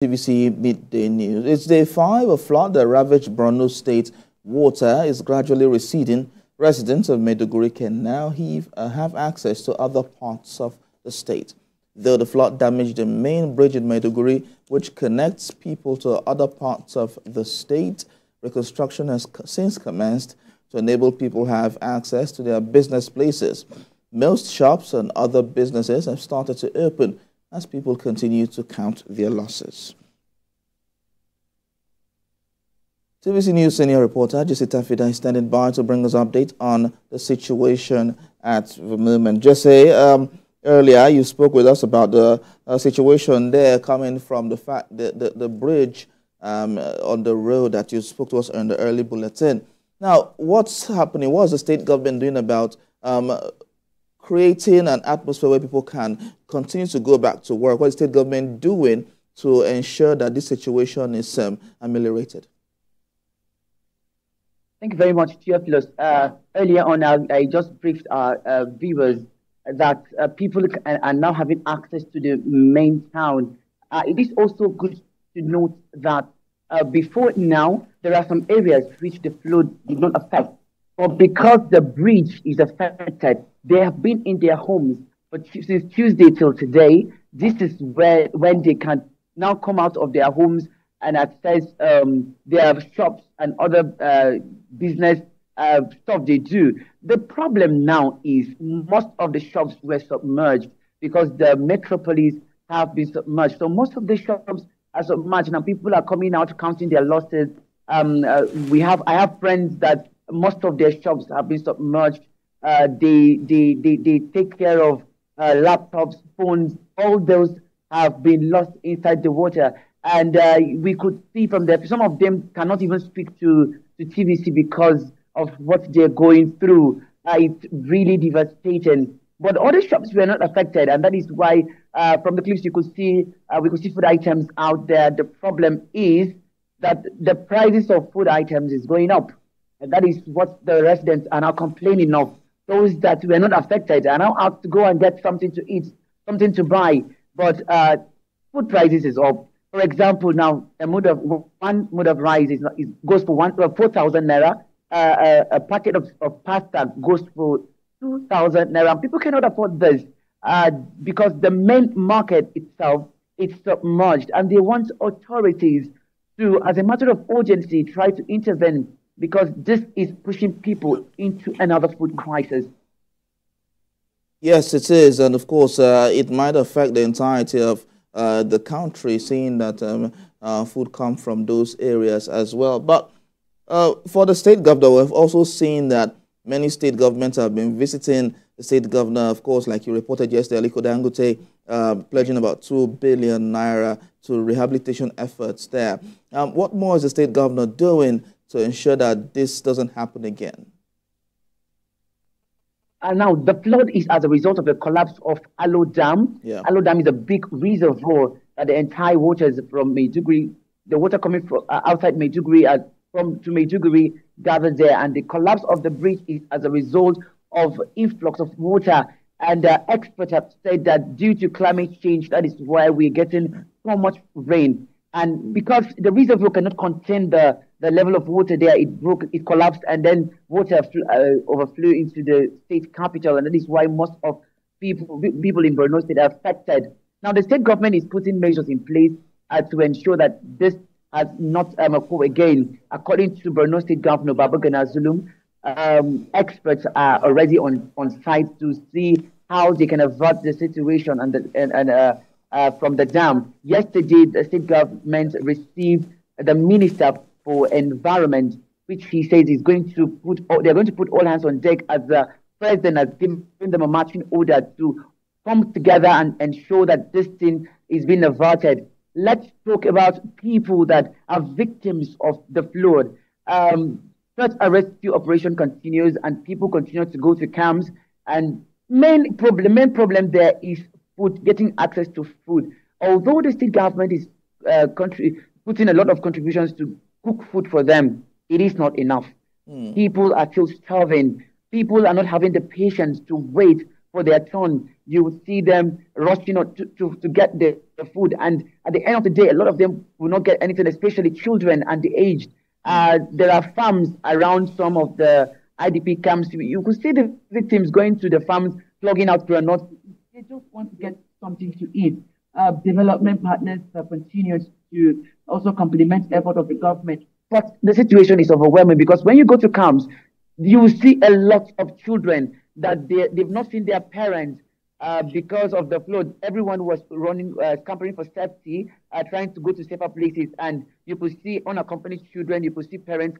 TVC Midday News. It's day 5 of flood that ravaged Borno State. Water is gradually receding. Residents of Maiduguri can now have access to other parts of the state. Though the flood damaged the main bridge in Maiduguri, which connects people to other parts of the state, reconstruction has since commenced to enable people to have access to their business places. Most shops and other businesses have started to open as people continue to count their losses. TVC News senior reporter Jesse Fida is standing by to bring us an update on the situation at the moment. Jesse, earlier you spoke with us about the situation there coming from the fact that the bridge on the road that you spoke to us in the early bulletin. Now, what's happening? What's the state government doing about creating an atmosphere where people can continue to go back to work? What is the state government doing to ensure that this situation is ameliorated? Thank you very much, Theophilus. Earlier on, I just briefed our viewers that people are now having access to the main town. It is also good to note that before now, there are some areas which the flood did not affect. But because the bridge is affected, they have been in their homes. But since Tuesday till today, this is when they can now come out of their homes and access their shops and other business stuff they do. The problem now is most of the shops were submerged because the metropolis have been submerged. So most of the shops are submerged. Now people are coming out counting their losses. I have friends that most of their shops have been submerged. They take care of laptops, phones. All those have been lost inside the water. And we could see from there, some of them cannot even speak to TVC because of what they're going through. It's really devastating. But other shops were not affected, and that is why from the clips we could see food items out there. The problem is that the prices of food items is going up, and that is what the residents are now complaining of. Those that were not affected are now out to go and get something to eat, something to buy, but food prices is up. For example, now one mood of rice goes for 4,000 naira. A packet of pasta goes for 2,000 naira. People cannot afford this because the main market itself is submerged, and they want authorities to, as a matter of urgency, try to intervene because this is pushing people into another food crisis. Yes, it is, and of course, it might affect the entirety of the country, seeing that food comes from those areas as well. But for the state governor, we've also seen that many state governments have been visiting the state governor, of course, like you reported yesterday, Aliko Dangote pledging about 2 billion naira to rehabilitation efforts there. What more is the state governor doing to ensure that this doesn't happen again? Now, the flood is as a result of the collapse of Alo Dam. Yeah. Alo Dam is a big reservoir that the entire waters from Maiduguri, the water coming from outside Maiduguri to Maiduguri gathers there. And the collapse of the bridge is as a result of influx of water. And experts have said that due to climate change, that is why we're getting so much rain. And because the reservoir cannot contain the level of water there, it collapsed, and then water overflew into the state capital, and that is why most of people in Borno State are affected. Now, the state government is putting measures in place to ensure that this has not occurred again. According to Borno State Governor Babagana Zulum, experts are already on site to see how they can avert the situation from the dam. Yesterday, the state government received the Minister for Environment, which he says they're going to put all hands on deck, as the president has given them a marching order to come together and ensure that this thing is being averted. Let's talk about people that are victims of the flood. Search and rescue operation continues, and people continue to go to camps. And main problem there is food, getting access to food. Although the state government is putting a lot of contributions to cook food for them, it is not enough. People are still starving. People are not having the patience to wait for their turn. You will see them rushing to get the the food. And at the end of the day, a lot of them will not get anything, especially children and the aged. There are farms around some of the IDP camps. You could see the victims going to the farms, plugging out granules. They just want to get something to eat. Development partners continue to also complement the effort of the government. But the situation is overwhelming because when you go to camps, you will see a lot of children that they've not seen their parents because of the flood. Everyone was running, scampering for safety, trying to go to safer places. And you could see unaccompanied children, you could see parents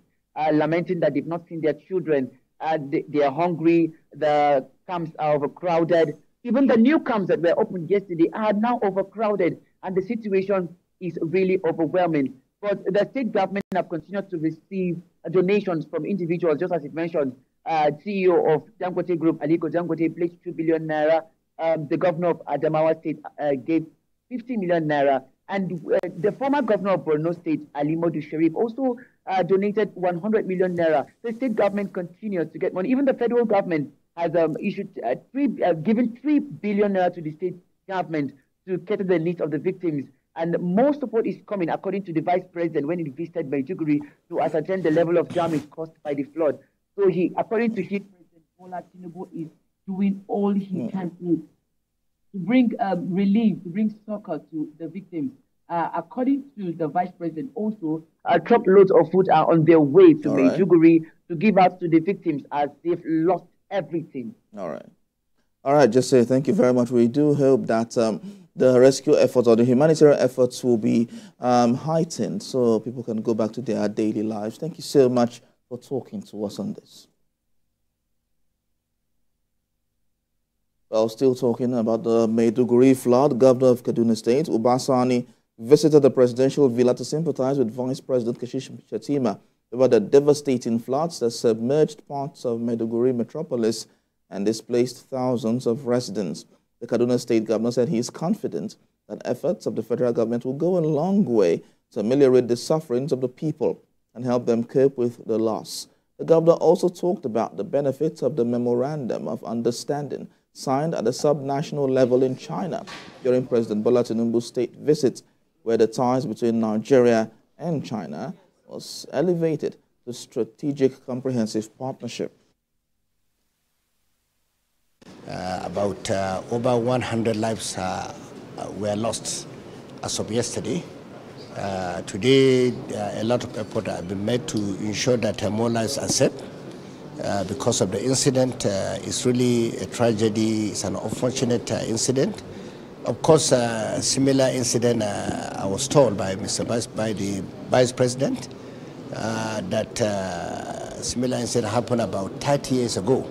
lamenting that they've not seen their children. They are hungry, the camps are overcrowded. Even the new camps that were opened yesterday are now overcrowded, and the situation is really overwhelming. But the state government have continued to receive donations from individuals, just as it mentioned. CEO of Dangote Group, Aliko Dangote, pledged 2 billion naira. The governor of Adamawa State gave 50 million naira. And the former governor of Borno State, Ali Modu Sharif, also donated 100 million naira. The state government continues to get money. Even the federal government has given 3 billion naira to the state government to cater the needs of the victims. And more support is coming, according to the vice president, when he visited Maiduguri to ascertain the level of damage caused by the flood. So according to him, President Bola Tinubu is doing all he can to bring relief, to bring succor to the victims. According to the vice president, also, truckloads of food are on their way to Maiduguri to give out to the victims as they've lost everything. All right, just say thank you very much. We do hope that the rescue efforts or the humanitarian efforts will be heightened so people can go back to their daily lives. Thank you so much for talking to us on this. Well, still talking about the Maiduguri flood, Governor of Kaduna State, Ubasani, visited the presidential villa to sympathize with Vice President Kashish Shettima about the devastating floods that submerged parts of Maiduguri metropolis and displaced thousands of residents. The Kaduna State Governor said he is confident that efforts of the federal government will go a long way to ameliorate the sufferings of the people and help them cope with the loss. The governor also talked about the benefits of the Memorandum of Understanding signed at the subnational level in China during President Bola Tinubu's state visit, where the ties between Nigeria and China was elevated to strategic comprehensive partnership. About over 100 lives were lost as of yesterday. Today, a lot of effort have been made to ensure that more lives are saved. Because of the incident, it's really a tragedy. It's an unfortunate incident. Of course, a similar incident, I was told by the Vice President that similar incident happened about 30 years ago.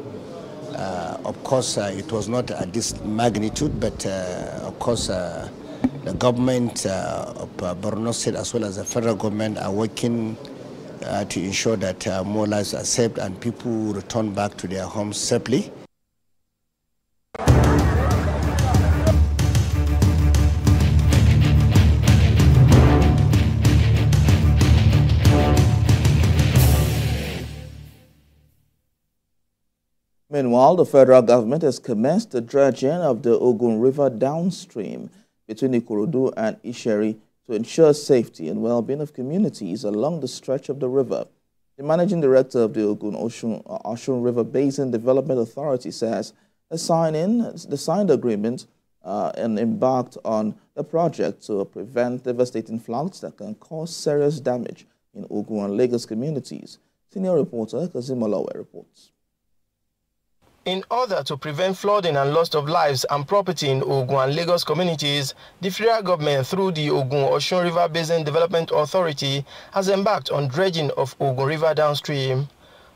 Of course, it was not at this magnitude, but of course, the government of Borno State as well as the federal government are working to ensure that more lives are saved and people return back to their homes safely. Meanwhile, the federal government has commenced the dredging of the Ugon River downstream between Ikorodu and Isheri to ensure safety and well-being of communities along the stretch of the river. The managing director of the Ugon Osun River Basin Development Authority says the signed agreement and embarked on the project to prevent devastating floods that can cause serious damage in Ugon and Lagos communities. Senior reporter Kazim Olawe reports. In order to prevent flooding and loss of lives and property in Ugon and Lagos communities, the federal government, through the Ugon Osun River Basin Development Authority, has embarked on dredging of Ugon River downstream.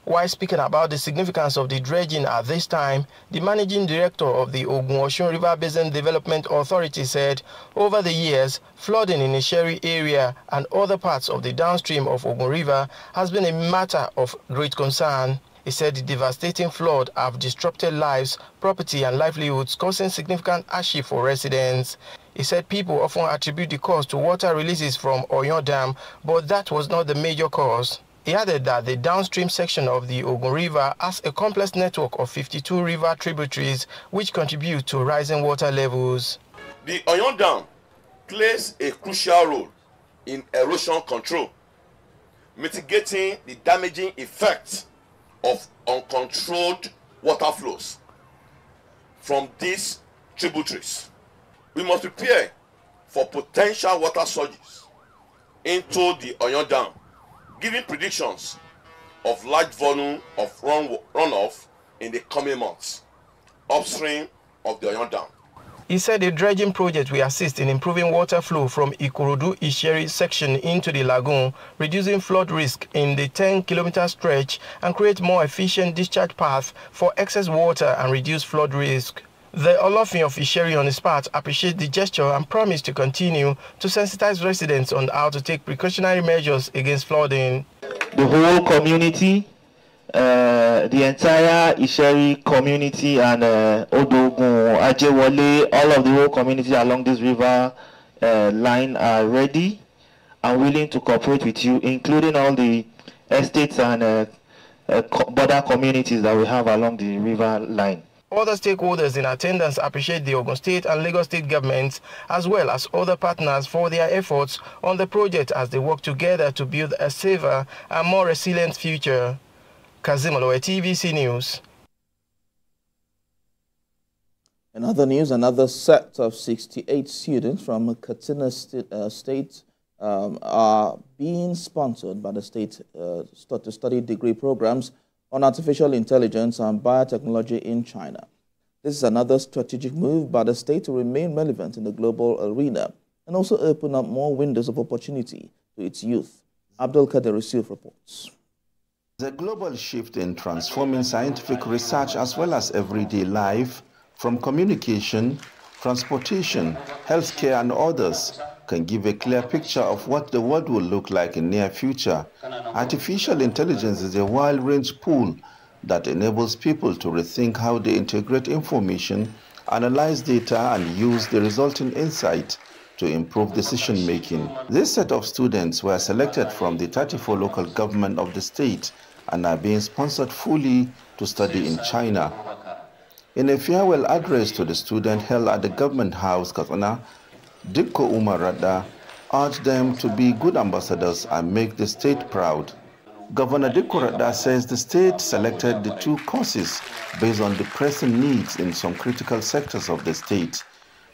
While speaking about the significance of the dredging at this time, the managing director of the Ugon Osun River Basin Development Authority said, over the years, flooding in the Isheri area and other parts of the downstream of Ugon River has been a matter of great concern. He said the devastating flood have disrupted lives, property and livelihoods, causing significant hardship for residents. He said people often attribute the cause to water releases from Oyon Dam, but that was not the major cause. He added that the downstream section of the Ugon River has a complex network of 52 river tributaries which contribute to rising water levels. The Oyon Dam plays a crucial role in erosion control, mitigating the damaging effects of uncontrolled water flows from these tributaries. We must prepare for potential water surges into the Oyon Dam, giving predictions of large volume of runoff in the coming months upstream of the Oyon Dam. He said the dredging project will assist in improving water flow from Ikorodu-Isheri section into the lagoon, reducing flood risk in the 10-kilometer stretch and create more efficient discharge path for excess water and reduce flood risk. The Olofin of Isheri on his part appreciates the gesture and promised to continue to sensitize residents on how to take precautionary measures against flooding. The whole community, the entire Isheri community and Odogun, Ajewole, all of the whole community along this river line are ready and willing to cooperate with you, including all the estates and border communities that we have along the river line. Other stakeholders in attendance appreciate the Ogun State and Lagos State governments, as well as other partners, for their efforts on the project as they work together to build a safer and more resilient future. Kazim Olowe, TVC News. In other news, another set of 68 students from Katsina State are being sponsored by the state to study degree programs on artificial intelligence and biotechnology in China. This is another strategic move by the state to remain relevant in the global arena and also open up more windows of opportunity to its youth. Abdul Kader Yusuf reports. The global shift in transforming scientific research as well as everyday life, from communication, transportation, healthcare and others, can give a clear picture of what the world will look like in near future. Artificial intelligence is a wide-range tool that enables people to rethink how they integrate information, analyze data, and use the resulting insight to improve decision-making. This set of students were selected from the 34 local government of the state and are being sponsored fully to study in China. In a farewell address to the students held at the government house, Katsina, Dikko Umar Radda urged them to be good ambassadors and make the state proud. Governor Dikko Radda says the state selected the two courses based on the pressing needs in some critical sectors of the state.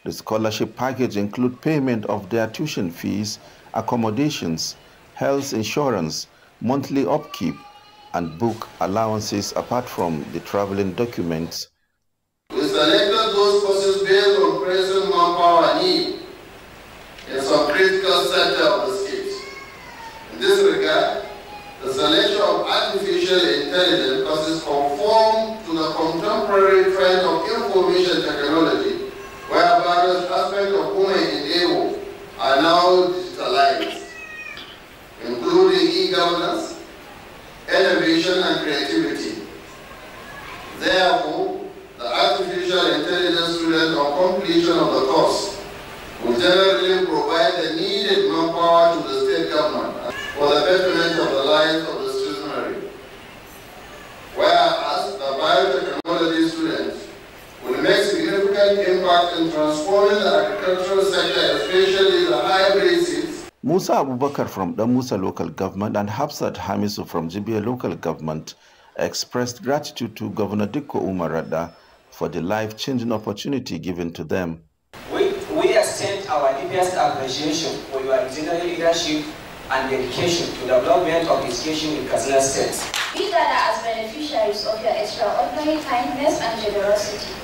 The scholarship package includes payment of their tuition fees, accommodations, health insurance, monthly upkeep, and book allowances apart from the traveling documents. We selected those courses based on present manpower need in some critical sector of the state. In this regard, the selection of artificial intelligence courses conform to the contemporary trend of information technology, where various aspects of human endeavor are now digitalized, including e-governance, innovation, and creativity. Therefore, the artificial intelligence student on completion of the course will generally provide the needed manpower to the state government for the betterment of the lives of the citizenry. Whereas the biotechnology students will make significant impact in transforming the agricultural sector, especially the hybrid seeds. Musa Abubakar from the Musa local government and Hafsat Hamisu from Jibia local government expressed gratitude to Governor Dikko Umar Radda for the life-changing opportunity given to them. We extend our deepest appreciation for your exemplary leadership and dedication to the development of education in Katsina State. We gather as beneficiaries of your extraordinary kindness and generosity.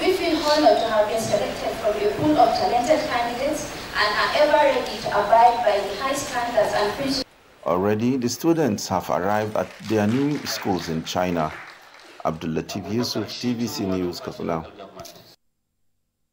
We feel honored to have been selected from a pool of talented candidates and are ever ready to abide by the high standards and principles. Already, the students have arrived at their new schools in China. Abdul Latif Yusuf, TVC News, Katsina.